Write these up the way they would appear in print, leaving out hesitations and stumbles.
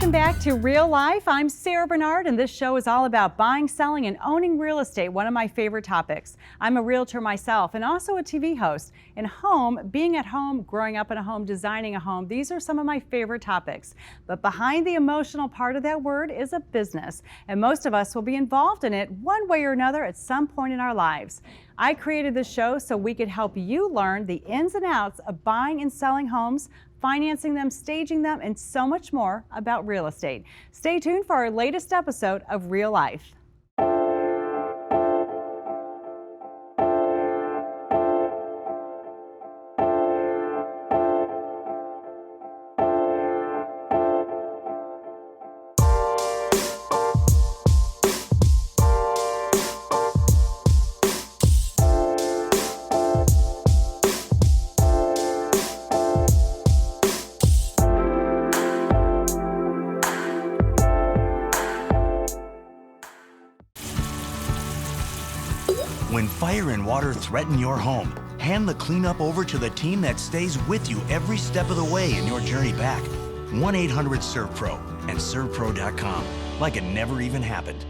Welcome back to Real Life. I'm Sarah Bernard, and this show is all about buying, selling, and owning real estate, one of my favorite topics. I'm a realtor myself and also a TV host. And home, being at home, growing up in a home, designing a home, these are some of my favorite topics. But behind the emotional part of that word is a business, and most of us will be involved in it one way or another at some point in our lives. I created this show so we could help you learn the ins and outs of buying and selling homes, financing them, staging them, and so much more about real estate. Stay tuned for our latest episode of Real Life. When fire and water threaten your home, hand the cleanup over to the team that stays with you every step of the way in your journey back. 1-800-SERVPRO and ServPro.com, like it never even happened.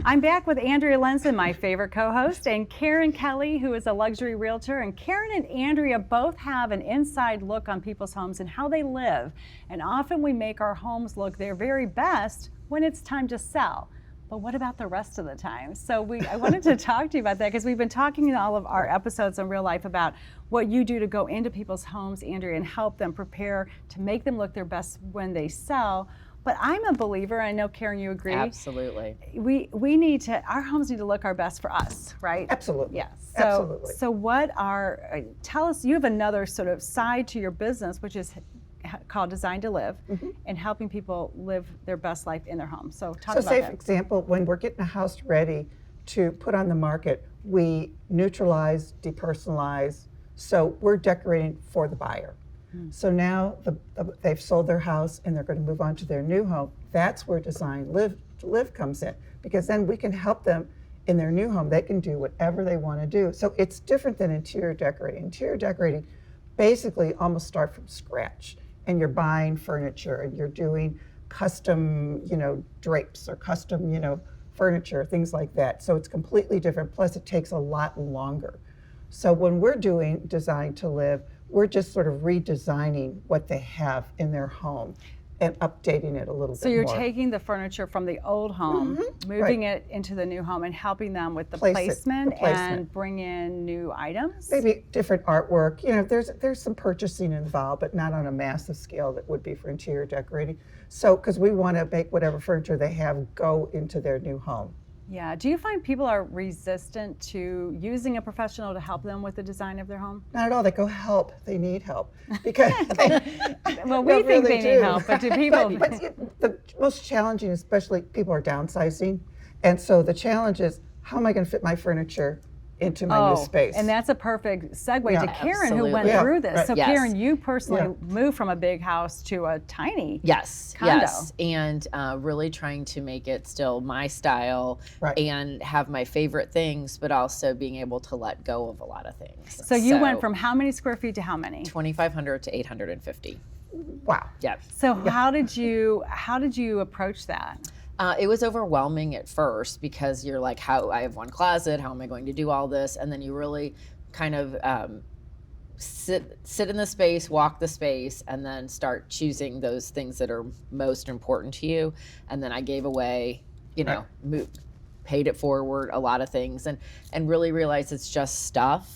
I'm back with Andrea Lenson, my favorite co-host, and Karen Kelly, who is a luxury realtor. And Karen and Andrea both have an inside look on people's homes and how they live. And often we make our homes look their very best when it's time to sell. But what about the rest of the time? So I wanted to talk to you about that, because we've been talking in all of our episodes on Real Life about what you do to go into people's homes, Andrea, and help them prepare to make them look their best when they sell. But I'm a believer, I know, Karen, you agree. Absolutely. We need to, our homes need to look our best for us, right? Absolutely. Yes. Absolutely. So what are, tell us, you have another sort of side to your business, which is called Design to Live, and helping people live their best life in their home. So talk about say, that. for example, when we're getting a house ready to put on the market, we neutralize, depersonalize, so we're decorating for the buyer. So now they've sold their house and they're going to move on to their new home. That's where Design to Live comes in, because then we can help them in their new home. They can do whatever they want to do. So it's different than interior decorating. Interior decorating basically almost start from scratch, and you're buying furniture and you're doing custom, drapes or custom, furniture, things like that. So it's completely different. Plus it takes a lot longer. So when we're doing Design to Live, we're just sort of redesigning what they have in their home and updating it a little bit more. So you're taking the furniture from the old home, moving it into the new home, and helping them with the placement and bring in new items? Maybe different artwork. There's some purchasing involved, but not on a massive scale that would be for interior decorating. So, because we want to make whatever furniture they have go into their new home. Yeah. Do you find people are resistant to using a professional to help them with the design of their home? Not at all. They go, help. They need help. Because well, we think they need help, but do people? But the most challenging, especially people are downsizing. And so the challenge is, how am I going to fit my furniture into my new space? And that's a perfect segue to Karen, who went Absolutely. through this. Right. So Yes. Karen, you personally moved from a big house to a tiny condo. Yes, and really trying to make it still my style and have my favorite things, but also being able to let go of a lot of things. So you went from how many square feet to how many? 2,500 to 850. Wow. Yep. So how did you approach that? It was overwhelming at first, because you're like, I have one closet, how am I going to do all this? And then you really kind of sit in the space, walk the space, and then start choosing those things that are most important to you. And then I gave away, paid it forward, a lot of things, and really realized it's just stuff.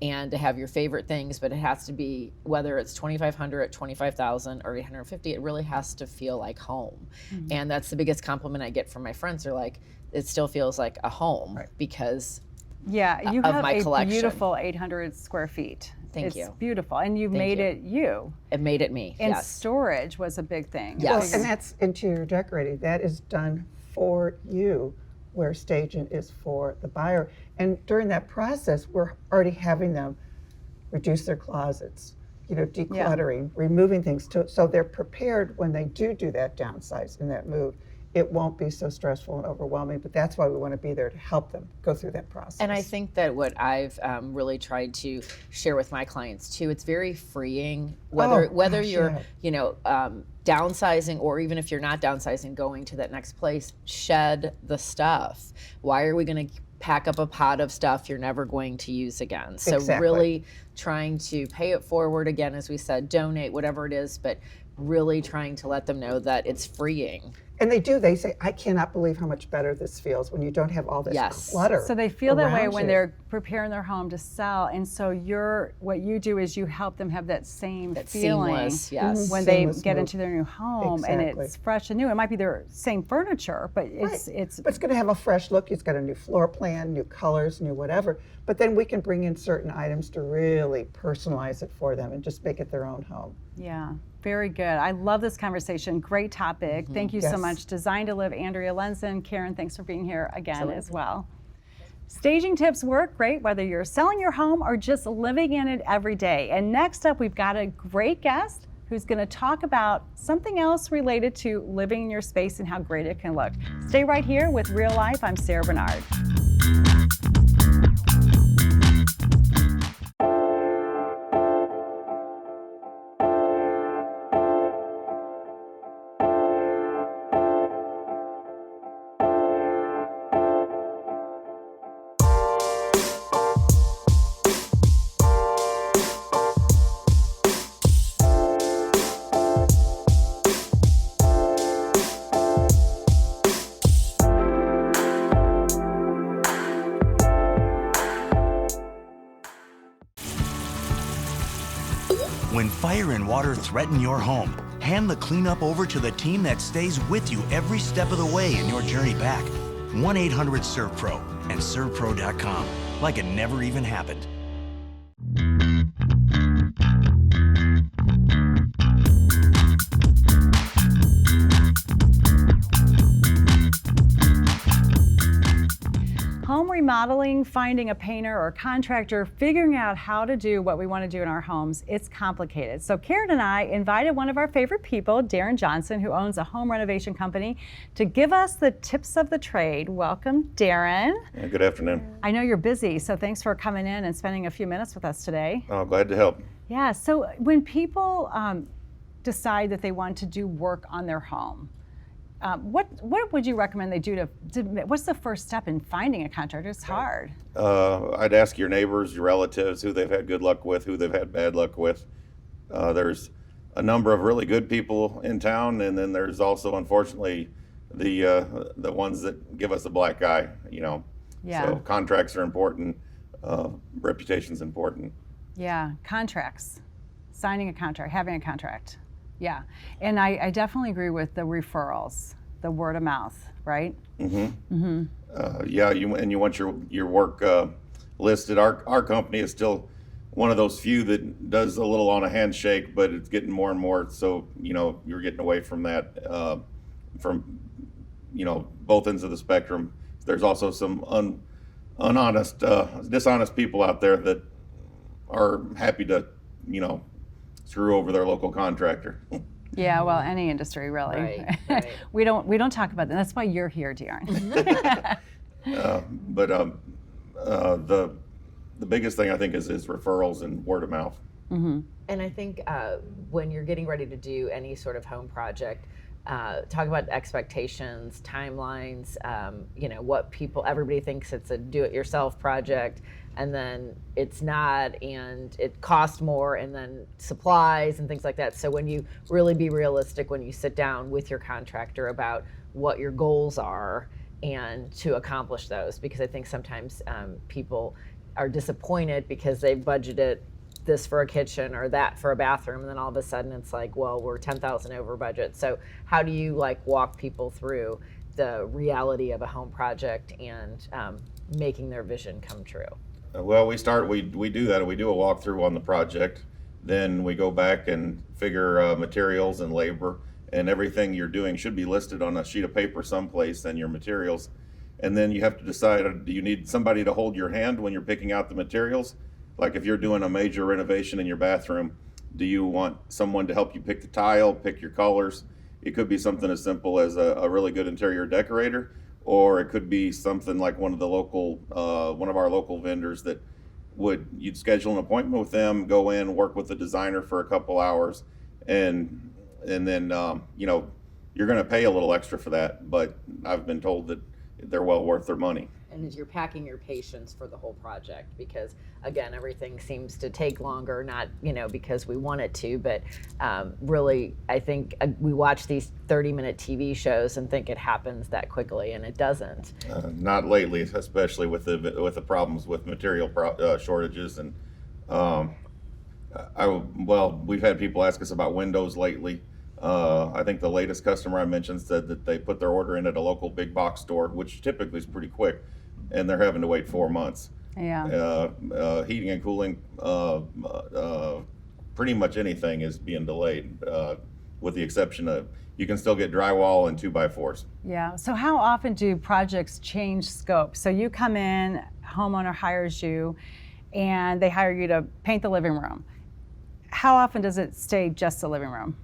And to have your favorite things, but it has to be, whether it's 2,500, 25,000, or 850, it really has to feel like home. And that's the biggest compliment I get from my friends. They're like, it still feels like a home because you of have my a collection. Beautiful 800 square feet. Thank you. It's beautiful, and you made it you. It made it me. And yes. storage was a big thing. Yes. Well, and that's interior decorating. That is done for you, where staging is for the buyer. And during that process, we're already having them reduce their closets, decluttering, removing things, so they're prepared when they do that downsize and that move. it won't be so stressful and overwhelming. But that's why we want to be there to help them go through that process. And I think that what I've really tried to share with my clients too, it's very freeing, whether gosh, you're, yeah. you know, downsizing, or even if you're not downsizing, going to that next place, shed the stuff. Why are we going to pack up a pot of stuff you're never going to use again? So Exactly. really trying to pay it forward, again, as we said, donate, whatever it is, but really trying to let them know that it's freeing. And they do. They say, I cannot believe how much better this feels when you don't have all this Yes. clutter. So they feel that way around when you. they're preparing their home to sell, and so what you do is you help them have that same feeling Seamless, yes. when they Seamless get move. into their new home, and Exactly. it's fresh and new. It might be their same furniture, but it's But it's going to have a fresh look. It's got a new floor plan, new colors, new whatever. But then we can bring in certain items to really personalize it for them and just make it their own home. Yeah, very good. I love this conversation. Great topic. Thank you so Yes. much. Design to Live, Andrea Lenzen. Karen, thanks for being here again as well. Staging tips work great whether you're selling your home or just living in it every day. And next up, we've got a great guest who's going to talk about something else related to living in your space and how great it can look. Stay right here with Real Life. I'm Sarah Bernard. When fire and water threaten your home, hand the cleanup over to the team that stays with you every step of the way in your journey back. 1-800-SERVPRO and ServPro.com, like it never even happened. Home remodeling, finding a painter or contractor, figuring out how to do what we want to do in our homes, it's complicated. So Karen and I invited one of our favorite people, Darren Johnson, who owns a home renovation company, to give us the tips of the trade. Welcome, Darren. Yeah, good afternoon. I know you're busy, so thanks for coming in and spending a few minutes with us today. Oh, glad to help. Yeah, so when people decide that they want to do work on their home, what would you recommend they do what's the first step in finding a contractor? It's hard. I'd ask your neighbors, your relatives, who they've had good luck with, who they've had bad luck with. There's a number of really good people in town, and then there's also, unfortunately, the ones that give us a black eye, you know. Yeah. So contracts are important, reputation's important. Yeah, contracts, signing a contract, having a contract. Yeah, and I definitely agree with the referrals, the word of mouth, right? Yeah, you want your work listed. Our company is still one of those few that does a little on a handshake, but it's getting more and more. So you're getting away from that, from both ends of the spectrum. There's also some unhonest, dishonest people out there that are happy to screw over their local contractor. Yeah, well, any industry really. Right. we don't talk about that. That's why you're here, Darren. But the biggest thing I think is referrals and word of mouth. And I think when you're getting ready to do any sort of home project, talk about expectations, timelines, what everybody thinks it's a do-it-yourself project, and then it's not, and it costs more, and then supplies and things like that. So when you really be realistic, when you sit down with your contractor about what your goals are and to accomplish those, because I think sometimes people are disappointed because they've budgeted this for a kitchen or that for a bathroom, and then all of a sudden it's like, well, we're 10,000 over budget. So how do you walk people through the reality of a home project and making their vision come true? Well, we do that. We do a walkthrough on the project. Then we go back and figure materials and labor, and everything you're doing should be listed on a sheet of paper someplace, and your materials. And then you have to decide, do you need somebody to hold your hand when you're picking out the materials? Like if you're doing a major renovation in your bathroom, do you want someone to help you pick the tile, pick your colors? It could be something as simple as a really good interior decorator, or it could be something like one of our local vendors that you'd schedule an appointment with them, go in, work with the designer for a couple hours, and then you're going to pay a little extra for that, but I've been told that they're well worth their money. And you're packing your patience for the whole project, because again, everything seems to take longer, not because we want it to, but really I think we watch these 30-minute TV shows and think it happens that quickly, and it doesn't. Not lately, especially with the problems with material shortages, and we've had people ask us about windows lately. I think the latest customer I mentioned said that they put their order in at a local big box store, which typically is pretty quick, and they're having to wait 4 months. Yeah. Heating and cooling, pretty much anything is being delayed, with the exception of you can still get drywall and 2x4s. Yeah. So how often do projects change scope? So you come in, homeowner hires you, and they hire you to paint the living room. How often does it stay just the living room?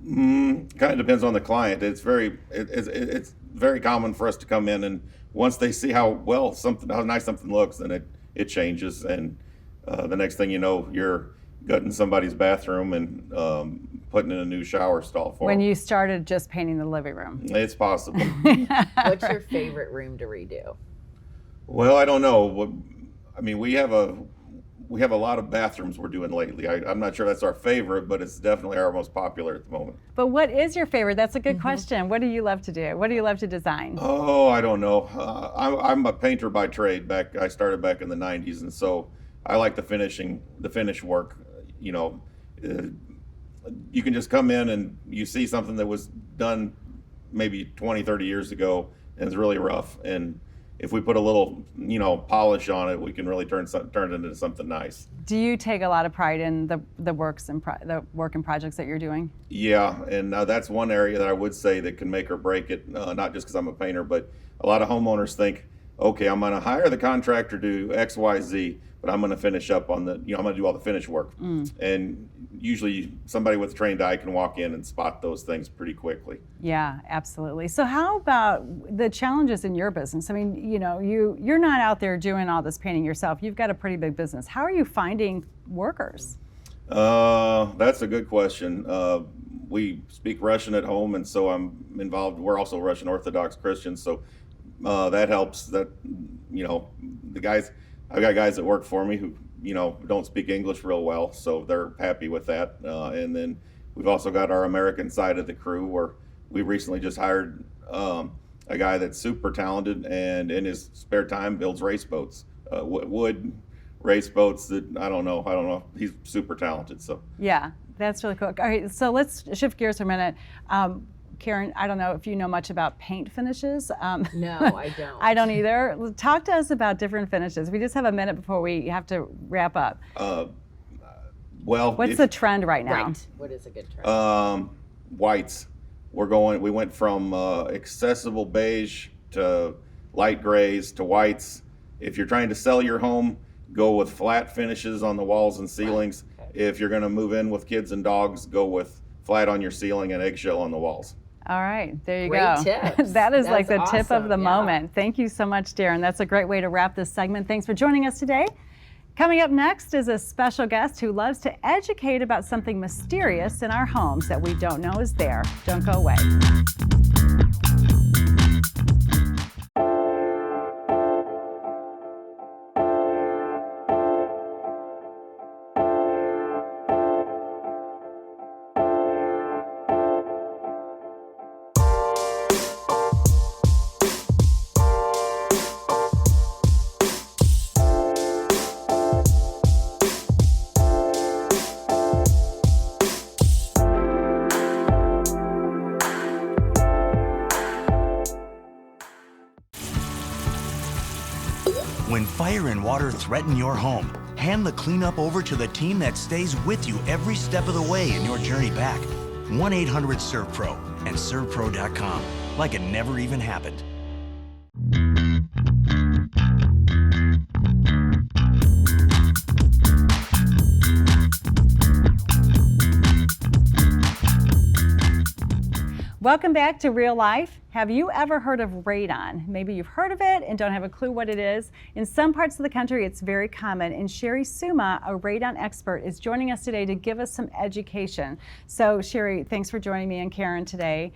Kind of depends on the client. It's very common for us to come in, and once they see how nice something looks, then it changes, and the next thing you know, you're gutting somebody's bathroom and putting in a new shower stall for When them. you started just painting the living room. It's possible. What's your favorite room to redo? Well, I don't know. I mean, we have a lot of bathrooms we're doing lately. I'm not sure that's our favorite, but it's definitely our most popular at the moment. But what is your favorite? That's a good question. What do you love to do? What do you love to design? Oh, I don't know. I'm a painter by trade. I started back in the 90s, and so I like the finish work. You can just come in and you see something that was done maybe 20, 30 years ago, and it's really rough. And if we put a little, polish on it, we can really turn it into something nice. Do you take a lot of pride in the work and projects that you're doing? Yeah, and that's one area that I would say that can make or break it. Not just because I'm a painter, but a lot of homeowners think, okay, I'm going to hire the contractor to do X, Y, Z, but I'm going to finish up on I'm going to do all the finish work. And usually somebody with a trained eye can walk in and spot those things pretty quickly. Yeah, absolutely. So how about the challenges in your business? I mean, you're not out there doing all this painting yourself. You've got a pretty big business. How are you finding workers? That's a good question. We speak Russian at home, and so I'm involved. We're also Russian Orthodox Christians, so that helps. That I've got guys that work for me who don't speak English real well, so they're happy with that. And then we've also got our American side of the crew, where we recently just hired a guy that's super talented, and in his spare time builds race boats, wood race boats that I don't know. He's super talented. So yeah, that's really cool. All right, so let's shift gears for a minute. Karen, I don't know if you know much about paint finishes. No, I don't. I don't either. Talk to us about different finishes. We just have a minute before we have to wrap up. What's the trend right now? Right. What is a good trend? Whites. We went from accessible beige to light grays to whites. If you're trying to sell your home, go with flat finishes on the walls and ceilings. Okay. If you're going to move in with kids and dogs, go with flat on your ceiling and eggshell on the walls. All right, there you Great go. tips. That is like the That's tip of awesome, the yeah. moment. Thank you so much, Darren. That's a great way to wrap this segment. Thanks for joining us today. Coming up next is a special guest who loves to educate about something mysterious in our homes that we don't know is there. Don't go away. When fire and water threaten your home, hand the cleanup over to the team that stays with you every step of the way in your journey back. 1-800-SERVPRO and SERVPRO.com, like it never even happened. Welcome back to Real Life. Have you ever heard of radon? Maybe you've heard of it and don't have a clue what it is. In some parts of the country, it's very common. And Sherry Suma, a radon expert, is joining us today to give us some education. So Sherry, thanks for joining me and Karen today.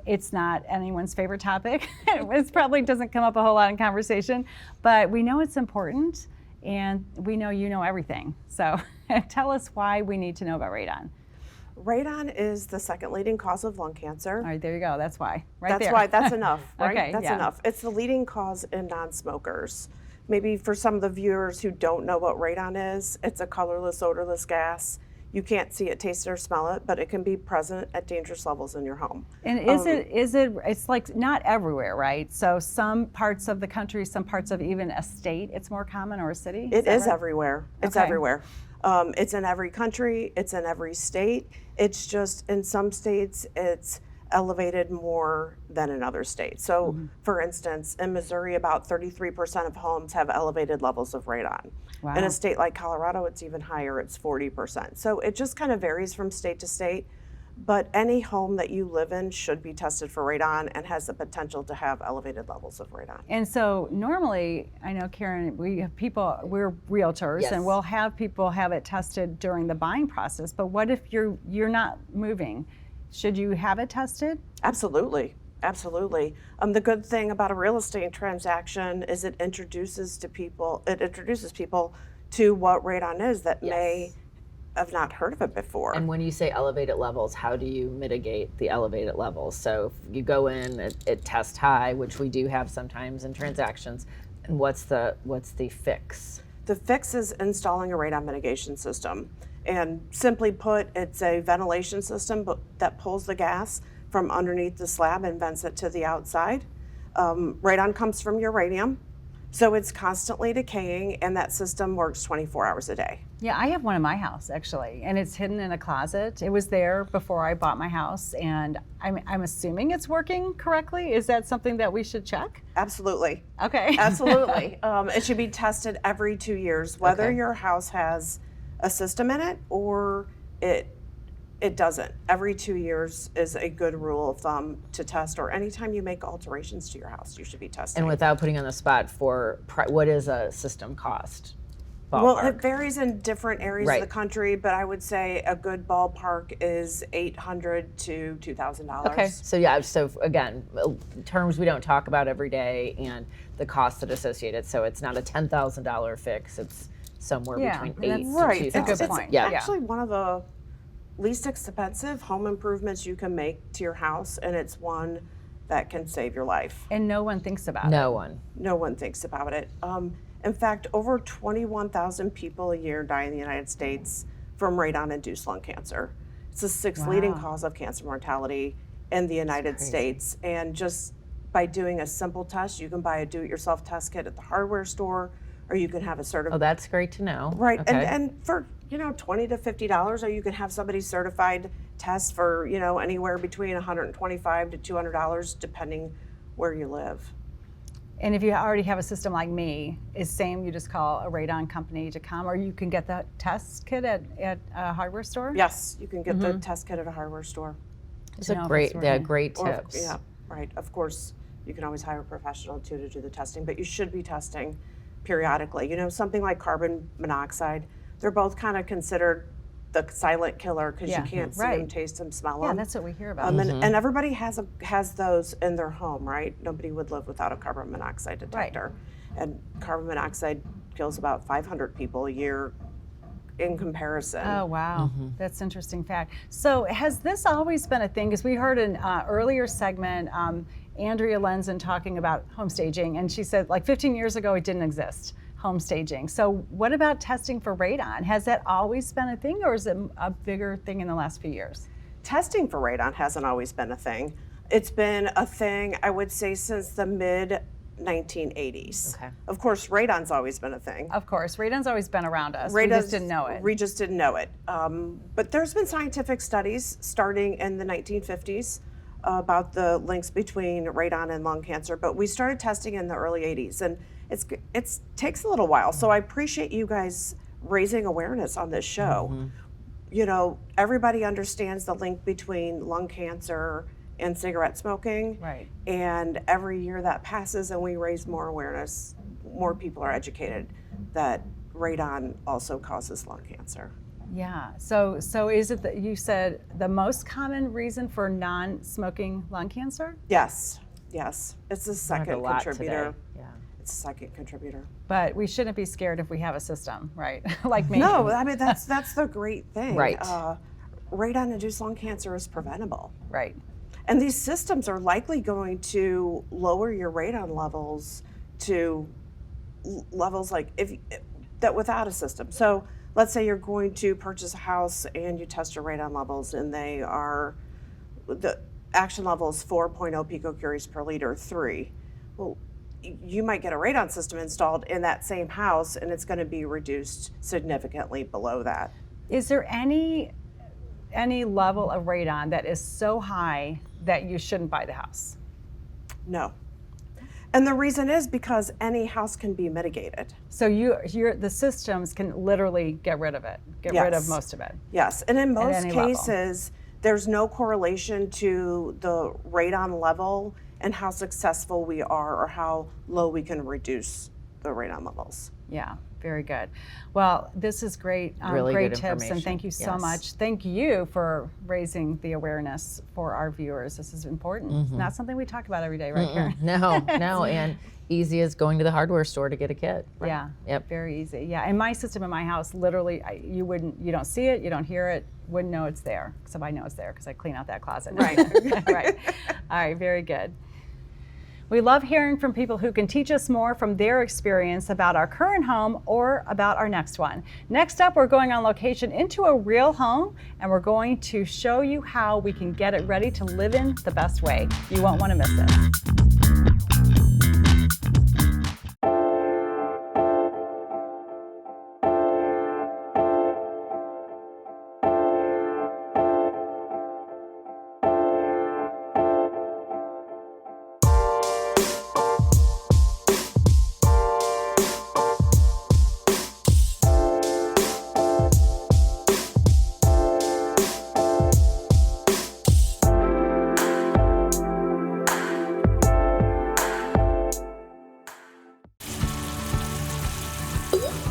It's not anyone's favorite topic. It probably doesn't come up a whole lot in conversation, but we know it's important and we know you know everything. So tell us why we need to know about radon. Radon is the second leading cause of lung cancer. All right, there you go. That's why. That's why. That's enough, right? Okay, That's yeah. enough. It's the leading cause in non-smokers. Maybe for some of the viewers who don't know what radon is, it's a colorless, odorless gas. You can't see it, taste it, or smell it, but it can be present at dangerous levels in your home. And it's like not everywhere, right? So some parts of the country, some parts of even a state, it's more common, or a city? It is right? everywhere. It's Okay. everywhere. It's in every country. It's in every state. It's just in some states it's elevated more than in other states. So, for instance, in Missouri, about 33% of homes have elevated levels of radon. Wow. In a state like Colorado, it's even higher. It's 40%. So it just kind of varies from state to state. But any home that you live in should be tested for radon and has the potential to have elevated levels of radon. And so normally, I know, Karen, we're realtors, Yes. and we'll have people have it tested during the buying process. But what if you're not moving? Should you have it tested? Absolutely. Absolutely. The good thing about a real estate transaction is it introduces people to what radon is that may have not heard of it before. And when you say elevated levels, how do you mitigate the elevated levels? So if you go in, it tests high, which we do have sometimes in transactions, and what's the fix? The fix is installing a radon mitigation system. And simply put, it's a ventilation system that pulls the gas from underneath the slab and vents it to the outside. Radon comes from uranium, so it's constantly decaying, and that system works 24 hours a day. Yeah, I have one in my house actually, and it's hidden in a closet. It was there before I bought my house, and I'm assuming it's working correctly. Is that something that we should check? Absolutely. Okay. Absolutely. It should be tested every 2 years, whether Okay. your house has a system in it or it doesn't. Every 2 years is a good rule of thumb to test, or anytime you make alterations to your house, you should be testing. And without putting on the spot, what is a system cost? Well, Ballpark. it varies in different areas Right. of the country, but I would say a good ballpark is $800 to $2,000. Okay, so yeah, so again, terms we don't talk about every day and the costs that are associated. So it's not a $10,000 fix, it's somewhere Yeah, between and eight that's to Right. It's a good 2,000. point. Yeah. Actually one of the least expensive home improvements you can make to your house, and it's one that can save your life. And no one thinks about it. No one. No one thinks about it. In fact, over 21,000 people a year die in the United States from radon-induced lung cancer. It's the sixth leading cause of cancer mortality in the United States. And just by doing a simple test, you can buy a do-it-yourself test kit at the hardware store, or you can have a Oh, certified. that's great to know. Right, Okay. and for $20 to $50, or you can have somebody certified test for anywhere between $125 to $200, depending where you live. And if you already have a system like me, is same, you just call a radon company to come, or you can get the test kit at a hardware store? Yes, you can get the test kit at a hardware store. Those to know are if great, it's they're working. great Or- tips. Yeah, right. Of course, you can always hire a professional too to do the testing, but you should be testing periodically. Something like carbon monoxide, they're both kind of considered the silent killer because Yeah, you can't see right. them, taste them, smell Yeah, them. that's what we hear about. And everybody has those in their home, right? Nobody would live without a carbon monoxide detector. And carbon monoxide kills about 500 people a year in comparison. Oh, wow. That's an interesting fact. So has this always been a thing? Because we heard an earlier segment, Andrea Lenzen talking about home staging, and she said like 15 years ago it didn't exist, home staging. So what about testing for radon? Has that always been a thing, or is it a bigger thing in the last few years? Testing for radon hasn't always been a thing. It's been a thing, I would say, since the mid 1980s. Okay. Of course, radon's always been a thing. Of course, radon's always been around us. We just didn't know it. We just didn't know it. But there's been scientific studies starting in the 1950s about the links between radon and lung cancer, but we started testing in the early 80s, and it takes a little while. So I appreciate you guys raising awareness on this show. You know, everybody understands the link between lung cancer and cigarette smoking. Right. And every year that passes and we raise more awareness, more people are educated that radon also causes lung cancer. Yeah. So is it that you said the most common reason for non-smoking lung cancer? Yes. It's the Learned a second lot contributor. today. Yeah. It's the second contributor. But we shouldn't be scared if we have a system, right? Like me. No, I mean that's the great thing. Right. Radon-induced lung cancer is preventable. Right. And these systems are likely going to lower your radon levels to levels like that without a system. So let's say you're going to purchase a house and you test your radon levels and the action level is 4.0 picocuries per liter, 3. Well, you might get a radon system installed in that same house and it's going to be reduced significantly below that. Is there any level of radon that is so high that you shouldn't buy the house? No. And the reason is because any house can be mitigated. So the systems can literally get rid of it, get rid of Yes. most of it. Yes, and in most any level. cases, there's no correlation to the radon level and how successful we are or how low we can reduce the radon levels. Yeah, very good. Well, this is great, Really great good tips, and information. thank you so Yes. much. Thank you for raising the awareness for our viewers. This is important. Not something we talk about every day, right, Karen? No, and easy as going to the hardware store to get a kit. Yeah. Yep. Very easy. Yeah. And my system in my house, literally, you don't see it, you don't hear it, wouldn't know it's there. Except I know it's there because I clean out that closet. Right. Right. All right. Very good. We love hearing from people who can teach us more from their experience about our current home or about our next one. Next up, we're going on location into a real home, and we're going to show you how we can get it ready to live in the best way. You won't want to miss it.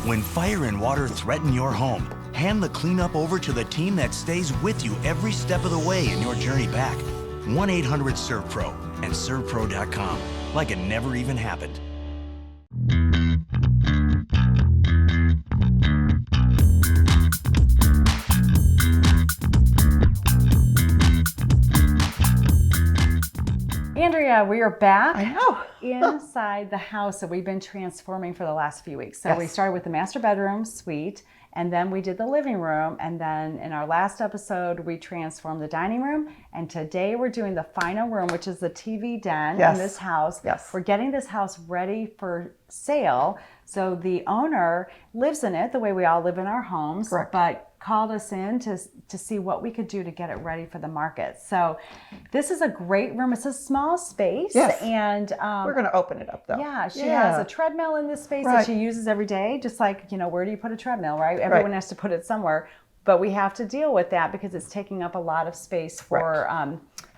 When fire and water threaten your home, hand the cleanup over to the team that stays with you every step of the way in your journey back. 1-800-SERVPRO and ServPro.com, like it never even happened. Andrea, we are back. I know. Inside the house that we've been transforming for the last few weeks. So we Yes. started with the master bedroom suite, and then we did the living room, and then in our last episode we transformed the dining room, and today we're doing the final room, which is the TV den Yes. in this house. Yes. We're getting this house ready for sale. So the owner lives in it the way we all live in our homes, Correct. but called us in to see what we could do to get it ready for the market. So this is a great room. It's a small space. Yes. And We're going to open it up though. yeah, she has a treadmill in this space that Right. she uses every day, just like, where do you put a treadmill, right? Everyone has to put it somewhere. But we have to deal with that because it's taking up a lot of space for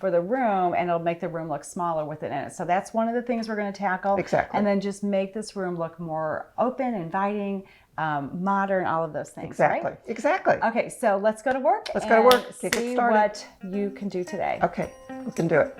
the room, and it'll make the room look smaller with it in it. So that's one of the things we're going to tackle. Exactly. And then just make this room look more open, inviting, modern, all of those things. Exactly. Right? Exactly. Okay, so let's go to work. Let's go to work. And Get see started. what you can do today. Okay, we can do it.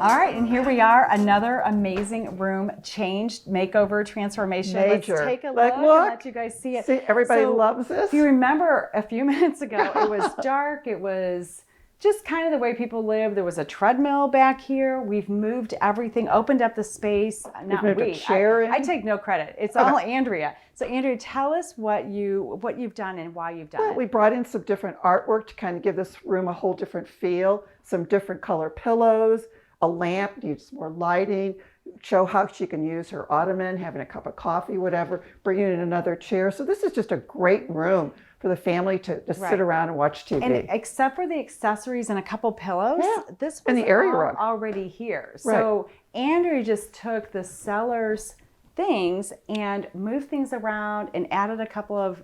All right, and here we are, another amazing room changed, makeover, transformation. Major. Let's take a Like, look and look. let you guys see it. See, everybody So, loves this. If you remember a few minutes ago, it was dark, it was just kind of the way people live. There was a treadmill back here. We've moved everything, opened up the space. Not moved a we. chair in. I take no credit. It's all Andrea. So Andrea, tell us what you've done and why you've done Well, it. we brought in some different artwork to kind of give this room a whole different feel, some different color pillows, a lamp, needs more lighting, show how she can use her ottoman, having a cup of coffee, whatever, bringing in another chair. So this is just a great room for the family to sit around and watch TV. And except for the accessories and a couple pillows, this was And the area all rug. already here. So Andrea just took the seller's things and moved things around and added a couple of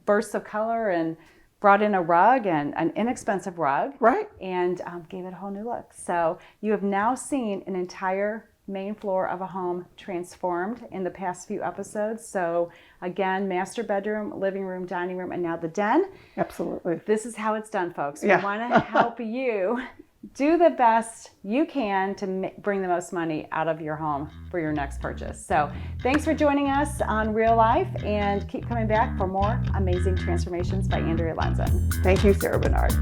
bursts of color and brought in a rug, and an inexpensive rug, and gave it a whole new look. So you have now seen an entire main floor of a home transformed in the past few episodes. So again, master bedroom, living room, dining room, and now the den. Absolutely. This is how it's done, folks. We Yeah. want to help you do the best you can to bring the most money out of your home for your next purchase. So thanks for joining us on Real Life, and keep coming back for more amazing transformations by Andrea Lenzen. Thank you, Sarah Bernard.